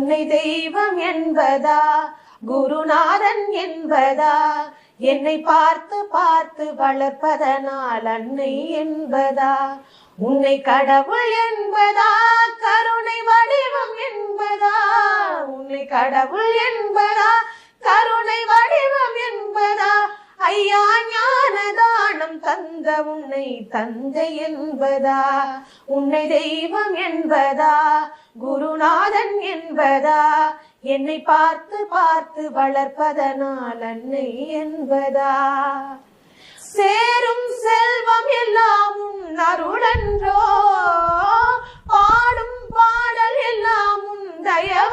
உன்னை தெய்வம் என்பதா குருநாதன் என்பதா என்னை பார்த்து பார்த்து வளர்ப்பதனால் அன்னை என்பதா உன்னை கடவுள் என்பதா கருணை வடிவம் என்பதா உன்னை கடவுள் என்பதா கருணை வடிவம் என்பதா ஐயா ஞானதானம் தந்த உன்னை தந்தை என்பதா உன்னை தெய்வம் என்பதா குருநாதன் என்பதா என்னை பார்த்து பார்த்து வளர்ப்பதனால் அன்னை என்பதா சேரும் செல்வம் எல்லாம் உன் அருளன்றோ பாடும் பாடல் எல்லாம் உன் தயவு